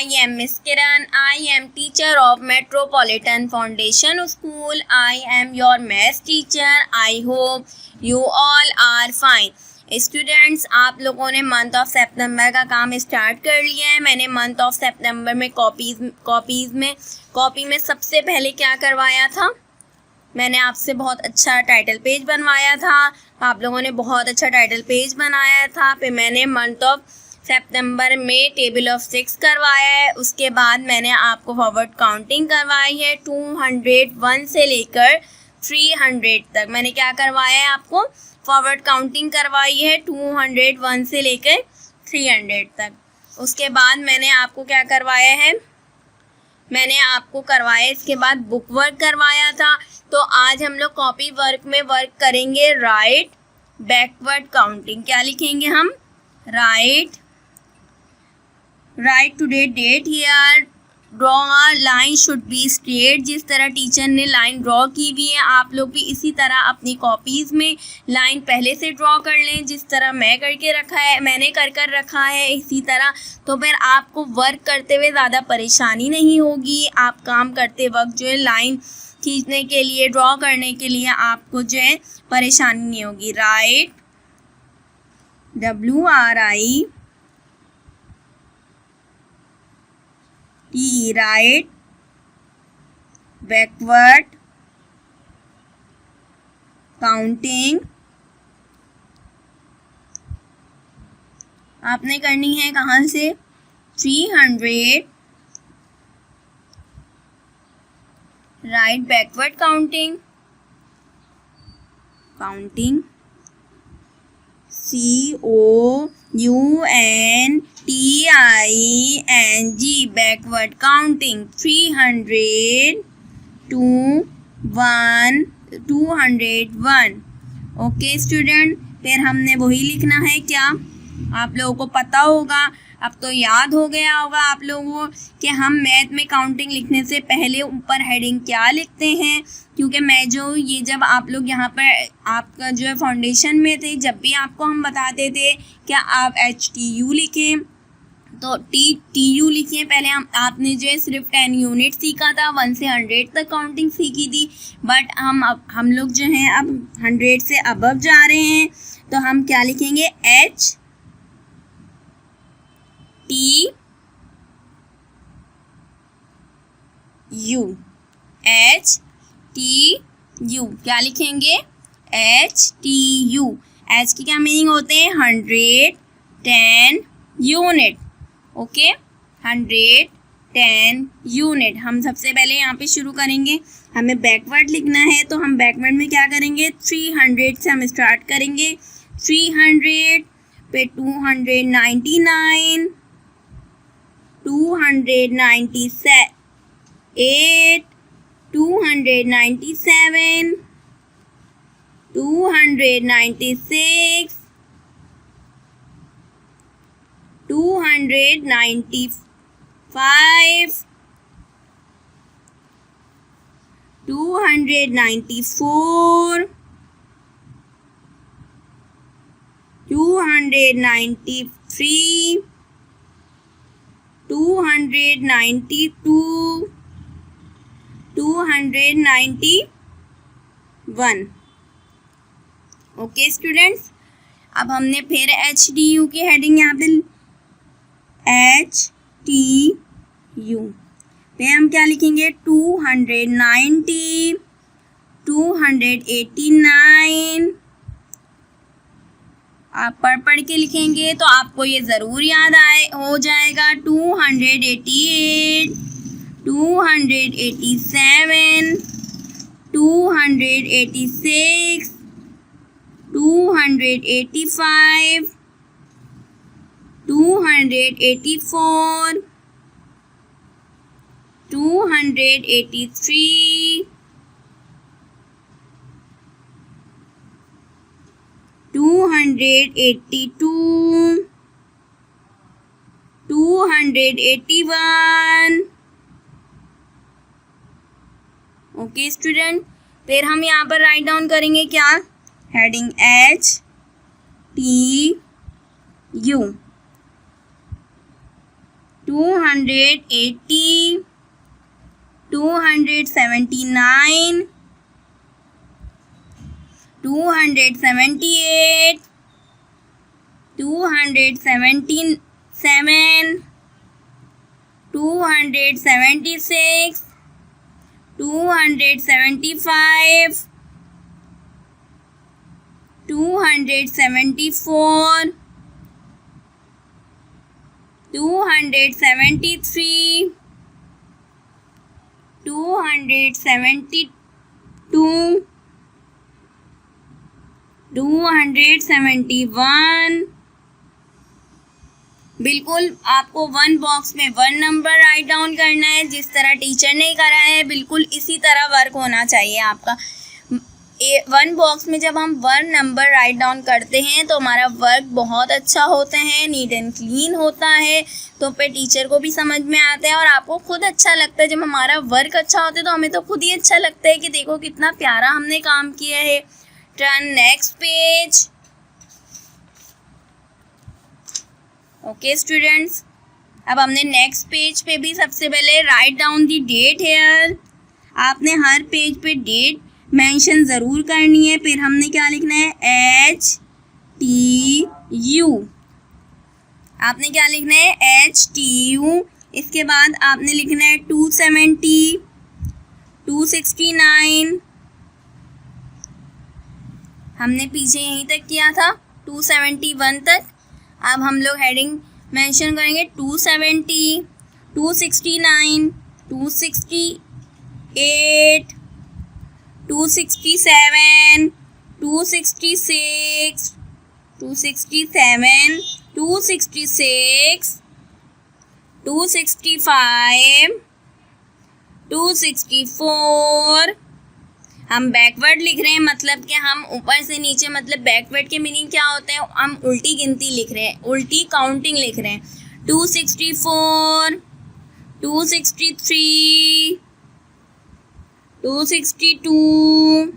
I am Miss Kiran. I am teacher of Metropolitan Foundation School. I am your math teacher. I hope you all are fine. Students, आप लोगों ने month of सितंबर का काम start कर लिया है। मैंने मंथ ऑफ सितंबर में कॉपी में सबसे पहले क्या करवाया था, मैंने आपसे बहुत अच्छा टाइटल पेज बनवाया था। आप लोगों ने बहुत अच्छा टाइटल पेज बनाया था। फिर मैंने मंथ ऑफ सितंबर में टेबल ऑफ 6 करवाया है। उसके बाद मैंने आपको फॉरवर्ड काउंटिंग करवाई है 201 से लेकर 300 तक। मैंने क्या करवाया है, आपको फॉरवर्ड काउंटिंग करवाई है 201 से लेकर 300 तक। उसके बाद मैंने आपको क्या करवाया है, मैंने आपको करवाया इसके बाद बुक वर्क करवाया था। तो आज हम लोग कॉपी वर्क में वर्क करेंगे राइट बैकवर्ड काउंटिंग। क्या लिखेंगे हम, write today date here, draw a line should be straight. जिस तरह टीचर ने लाइन ड्रॉ की हुई है, आप लोग भी इसी तरह अपनी कॉपीज़ में लाइन पहले से ड्रॉ कर लें, जिस तरह मैंने कर रखा है इसी तरह। तो फिर आपको वर्क करते हुए ज़्यादा परेशानी नहीं होगी। आप काम करते वक्त जो है लाइन खींचने के लिए, ड्रॉ करने के लिए आपको जो है परेशानी नहीं होगी। Right WRITE right backward counting आपने करनी है कहाँ से, 300 right backward counting COUNTING backward counting 300 201। Okay student, फिर हमने वही लिखना है। क्या आप लोगों को पता होगा, अब तो याद हो गया होगा आप लोगों को कि हम मैथ में काउंटिंग लिखने से पहले ऊपर हेडिंग क्या लिखते हैं। क्योंकि जब आप लोग यहाँ पर आपका जो है फाउंडेशन में थे, जब भी आपको हम बताते थे कि आप HTU लिखें तो TU लिखिए। पहले आपने जो है सिर्फ 10 यूनिट सीखा था, 1 से 100 तक काउंटिंग सीखी थी। बट हम लोग जो हैं अब 100 से अबव जा रहे हैं, तो हम क्या लिखेंगे, HTU क्या लिखेंगे, HTU। H की क्या मीनिंग होते हैं, 110 यूनिट। Okay 110 unit. हम सबसे पहले यहाँ पे शुरू करेंगे, हमें बैकवर्ड लिखना है। तो हम बैकवर्ड में क्या करेंगे, 300 से हम स्टार्ट करेंगे। 300 पे 299 297 297 296 295 294 293 292 291। ओके स्टूडेंट्स, अब हमने फिर HTU की हेडिंग यहाँ पे HTU पे हम क्या लिखेंगे, 290 289। आप पढ़ के लिखेंगे तो आपको ये ज़रूर याद हो जाएगा। 288 287 286 285 284 283 282 281। ओके स्टूडेंट, फिर हम यहाँ पर राइट डाउन करेंगे क्या, हेडिंग HTU 280, 279, 278, 277, 276, 275, 274, 273, 272, 271। बिल्कुल आपको वन बॉक्स में वन नंबर राइट डाउन करना है, जिस तरह टीचर ने करा है बिल्कुल इसी तरह वर्क होना चाहिए आपका। वन बॉक्स में जब हम वन नंबर राइट डाउन करते हैं तो हमारा वर्क बहुत अच्छा होता है, नीट एंड क्लीन होता है, तो फिर टीचर को भी समझ में आता है और आपको खुद अच्छा लगता है। जब हमारा वर्क अच्छा होता है तो हमें तो खुद ही अच्छा लगता है कि देखो कितना प्यारा हमने काम किया है। Turn next page. Okay students, अब हमने नेक्स्ट पेज पे भी सबसे पहले write down the date here. आपने हर पेज पे डेट मेंशन ज़रूर करनी है। फिर हमने क्या लिखना है, HTU। आपने क्या लिखना है, HTU। इसके बाद आपने लिखना है 270, 269, हमने पीछे यहीं तक किया था 271 तक। अब हम लोग हेडिंग मेंशन करेंगे 270, 269, 268, 267, 266, 267, 266, 265, 264। हम बैकवर्ड लिख रहे हैं, मतलब कि हम ऊपर से नीचे, मतलब बैकवर्ड के मीनिंग क्या होते हैं, हम उल्टी गिनती लिख रहे हैं, उल्टी काउंटिंग लिख रहे हैं। 264, 263, 262,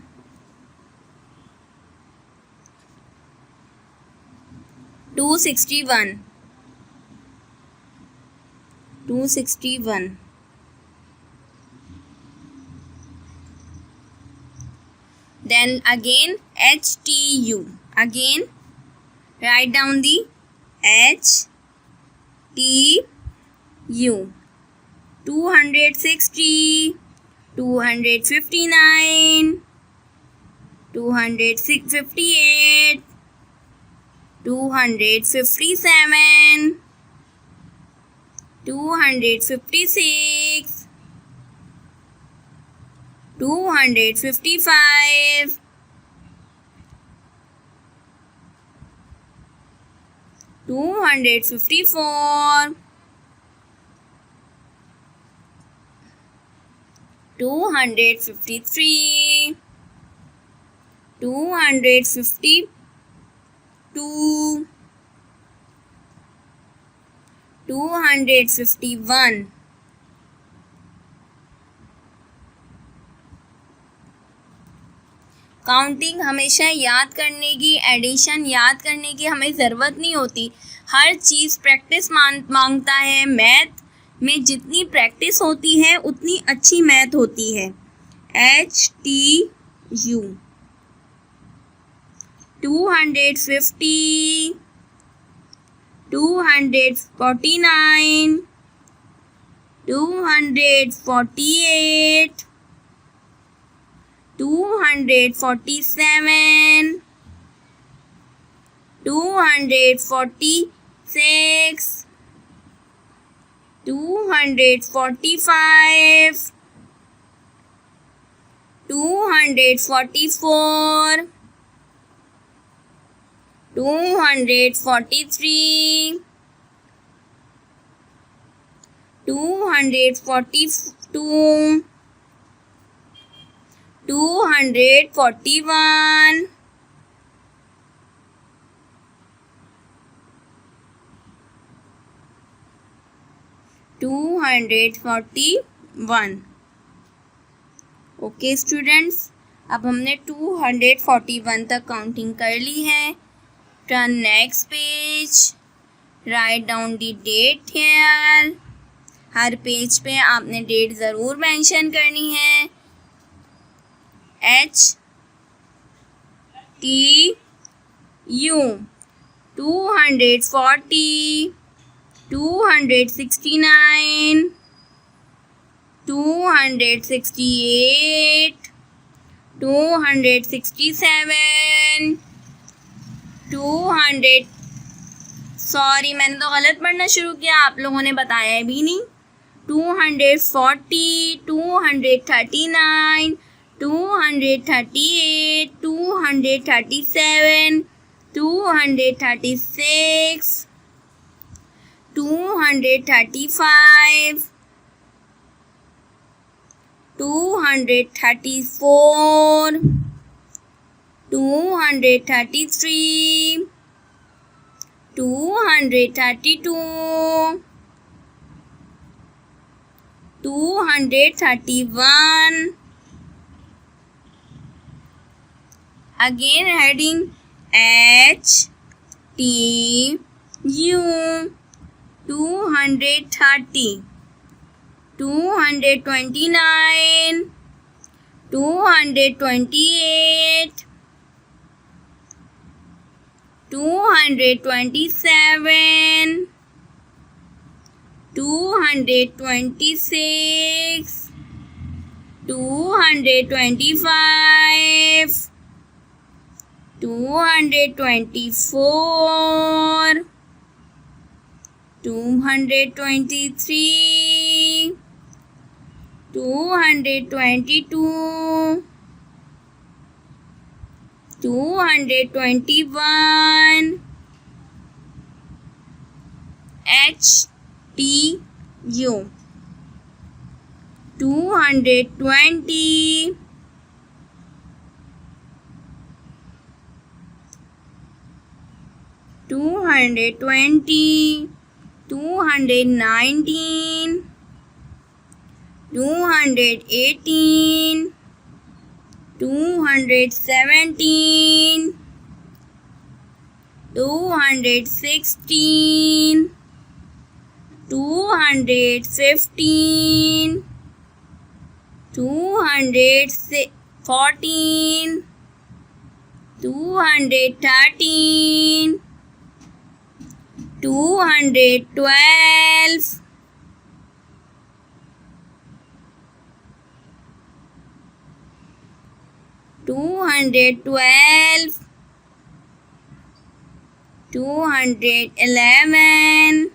261, 261। Then again HTU. Again write down the HTU. 260, 259, 258, 257, 256, 255, 254, 253, 252, 251। Counting हमेशा याद करने की, एडिशन याद करने की हमें ज़रूरत नहीं होती। हर चीज़ प्रैक्टिस मांगता है। मैथ में जितनी प्रैक्टिस होती है उतनी अच्छी मैथ होती है। HTU। 250, 249, 248, 247, 246, 245, 244, 243, 242, 241, 241। ओके स्टूडेंट्स, अब हमने 241 तक काउंटिंग कर ली है। Turn next page. Write down the date here. हर पेज पे आपने डेट ज़रूर मेंशन करनी है। HTU 240, 269, 268, 267, 200। सॉरी, मैंने तो गलत पढ़ना शुरू किया, आप लोगों ने बताया भी नहीं। 240, 239, 238, 237, 236, 235, 234, 233, 232, 231. Again heading HTU 230, 229, 228, 227, 226, 225, 224, 223, 222, 221. HTU 220, 220, 219, 218, 217, 216, 215, 214, 213, 212, 212, 211.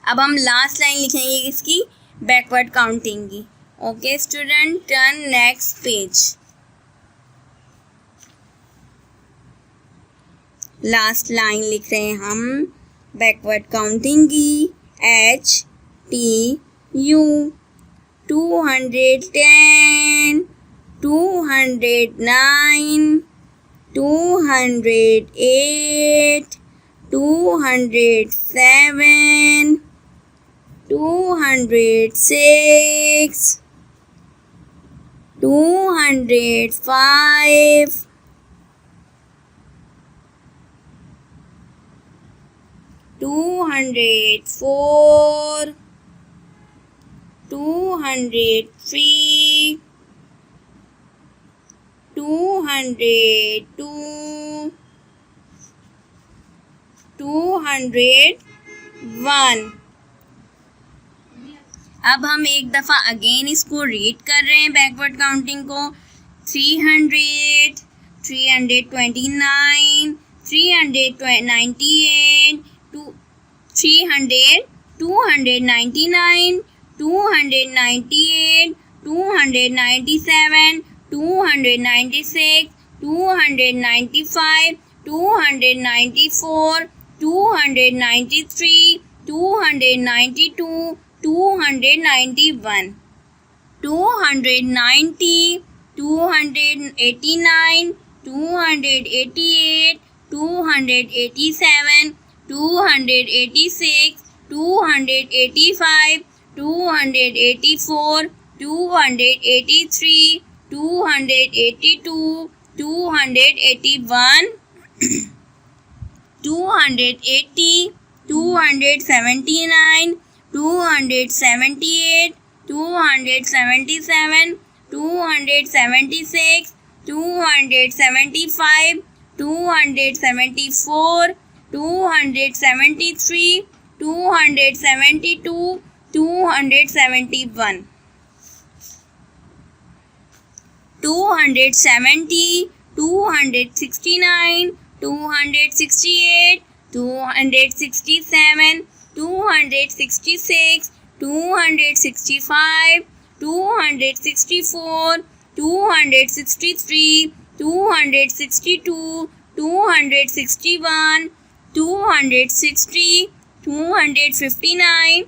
अब हम लास्ट लाइन लिखेंगे इसकी बैकवर्ड काउंटिंग की। Okay student, turn next page. Last line लिख रहे हैं हम बैकवर्ड काउंटिंग की। HTU 210, 209, 208, 207, 206, 205, 204, 203, 202, 201. अब हम एक दफ़ा अगेन इसको रीड कर रहे हैं बैकवर्ड काउंटिंग को। 300, 329, 398, 300, 299, 298, 297, 296, 295, 294, 293, 292, 291, 290, 289, 288, 287, 286, 285, 284, 283, 282, 281, 280, 279, 278, 277, 276, 275, 274, 273, 272, 271, 270, 269, 268, 267, 266, 265, 264, 263, 262, 261, 260, 259,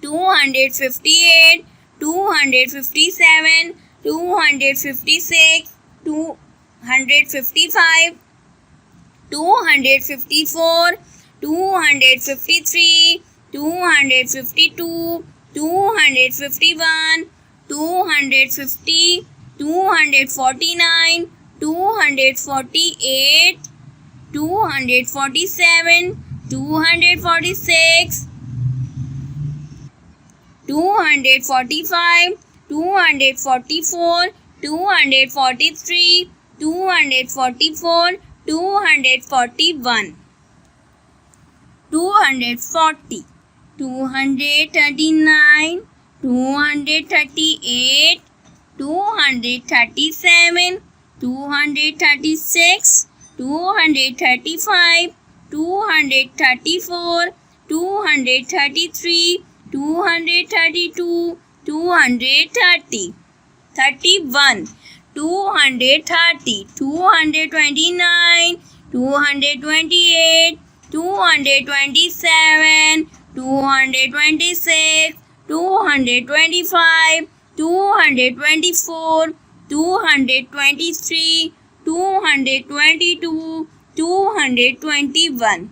258, 257, 256, 255, 254, 253, 252, 251, 250, 249, 248, 247, 246, 245, 244, 243, 244, 241, 240, 239, 238, 237, 236, 235, 234, 233, 232, 230, 31, 230, 229, 228, 227, 226, 225, 224, 223, 222, 221,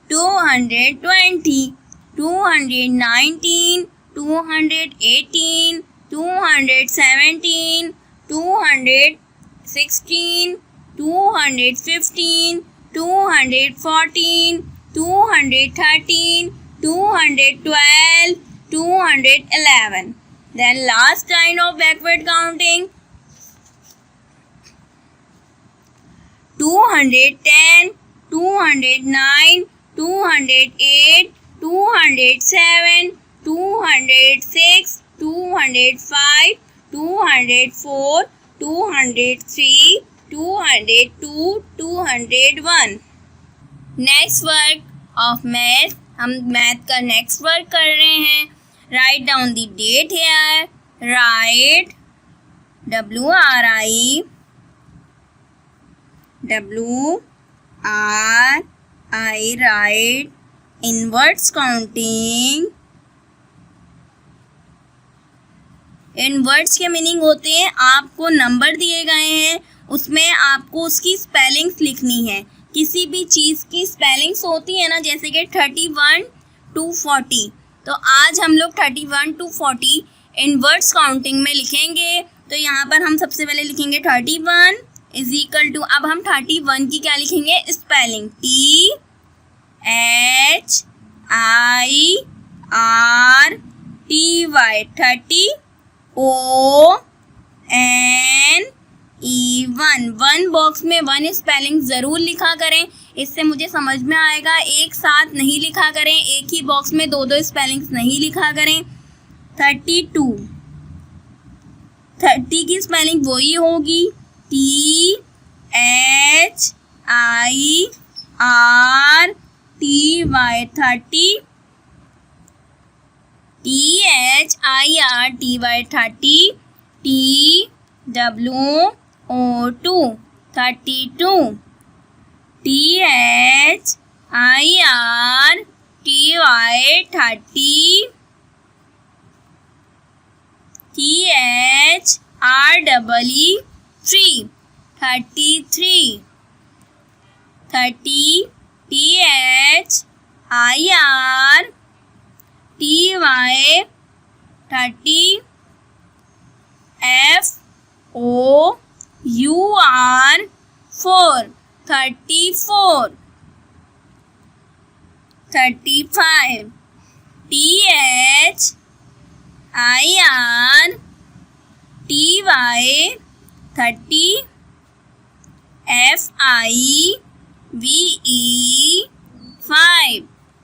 220, 219, 218, 217, 216, 215, 214, 213, 212, 211. Then last kind of backward counting, 210, 209, 208, 207, 206, 205, 204, 203, 202, 201. Next work of math, हम मैथ का नेक्स्ट वर्क कर रहे हैं. Write down the date here. Write WRI write inverts counting. Inverts के मीनिंग होते हैं आपको नंबर दिए गए हैं, उसमें आपको उसकी स्पेलिंग्स लिखनी है. किसी भी चीज़ की स्पेलिंग्स होती है ना, जैसे कि 31 to 40. तो आज हम लोग 31 to 40 इनवर्ट्स काउंटिंग में लिखेंगे. तो यहाँ पर हम सबसे पहले लिखेंगे 31 इज इक्वल टू, अब हम 31 की क्या लिखेंगे spelling, THIRTY, 30, ONE. One box में वन स्पेलिंग ज़रूर लिखा करें, इससे मुझे समझ में आएगा. एक साथ नहीं लिखा करें, एक ही बॉक्स में दो दो स्पेलिंग्स नहीं लिखा करें. 32, 30 की स्पेलिंग वही होगी, THIRTY, 30, THIRTY, TWO2, 32, THIRTY, 30, THREE 33, 30, THIRTY, 30, FOUR 4. 34, 35, THIRTY, 30, FIVE 5,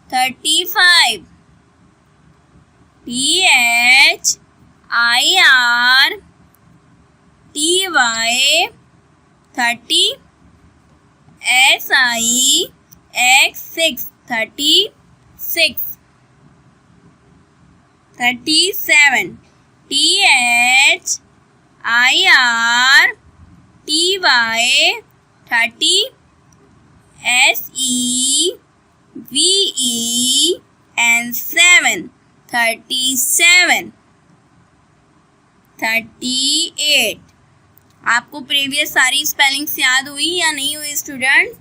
35, THIRTY 30, SIX 36, 37, THIRTY 30, SEVE and 7, 37, 38। आपको प्रीवियस सारी स्पेलिंग्स याद हुई या नहीं हुई स्टूडेंट?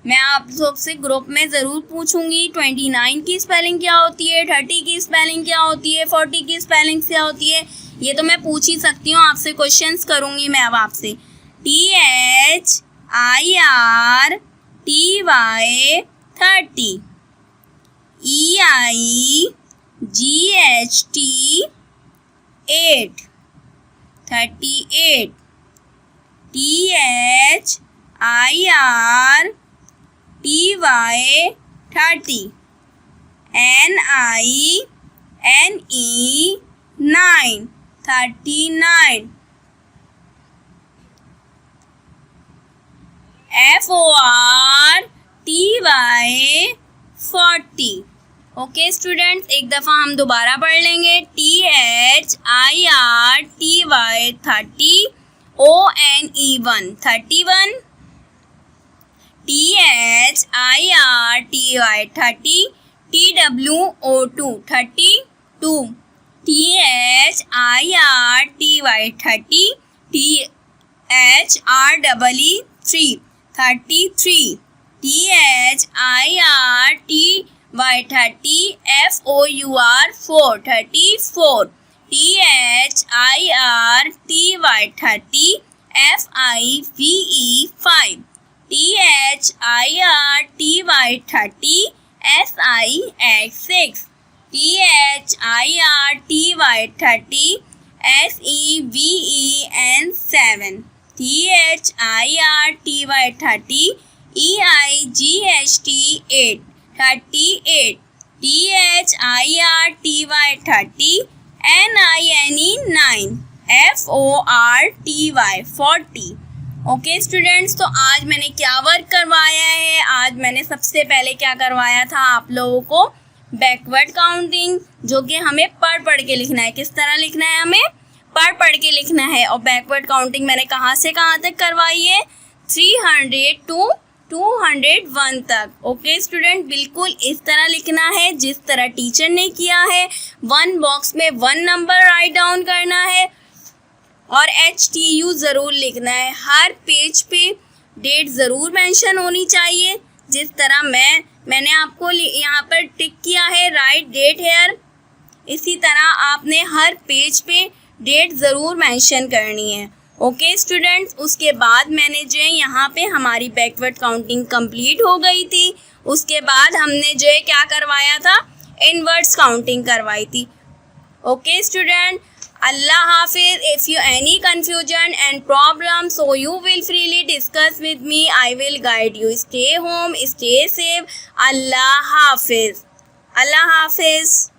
मैं आप सबसे ग्रुप में ज़रूर पूछूंगी 29 की स्पेलिंग क्या होती है, 30 की स्पेलिंग क्या होती है, 40 की स्पेलिंग क्या होती है। ये तो मैं पूछ ही सकती हूँ, आपसे क्वेश्चंस करूँगी मैं अब आपसे। THIRTY 30, EIGHT 8, 38, THIRTY 30, NINE 9, 39, FORTY 40। Okay students, एक दफ़ा हम दोबारा पढ़ लेंगे। THIRTY 30, ONE 31, THIRTY 30, TWO 32, THIRTY 30, THREE 3, 33, THIRTY 30, FOUR 4, 34, THIRTY 30, FIVE 5, THIRTY 30, SIX 6, THIRTY 30, SEVEN 7, THIRTY 30, EIGHT 8, 38, THIRTY 30, NINE 9, FORTY 40। Okay students, तो आज मैंने क्या वर्क करवाया है? आज मैंने सबसे पहले क्या करवाया था आप लोगों को? बैकवर्ड काउंटिंग, जो कि हमें पढ़ के लिखना है। किस तरह लिखना है? हमें पढ़ के लिखना है। और बैकवर्ड काउंटिंग मैंने कहाँ से कहाँ तक करवाई है? 300 to 201 तक। ओके स्टूडेंट, बिल्कुल इस तरह लिखना है जिस तरह टीचर ने किया है। 1 बॉक्स में 1 नंबर राइट डाउन करना है और HTU ज़रूर लिखना है। हर पेज पे डेट ज़रूर मेंशन होनी चाहिए। जिस तरह मैंने आपको यहाँ पर टिक किया है राइट डेट हेयर, इसी तरह आपने हर पेज पे डेट ज़रूर मेंशन करनी है। ओके स्टूडेंट्स, उसके बाद मैंने जो है यहाँ पे हमारी बैकवर्ड काउंटिंग कंप्लीट हो गई थी। उसके बाद हमने जो है क्या करवाया था? इनवर्ड्स काउंटिंग करवाई थी। Okay student, Allah Hafiz. If you any confusion and problem, so you will freely discuss with me. I will guide you. Stay home, stay safe. Allah Hafiz. Allah Hafiz.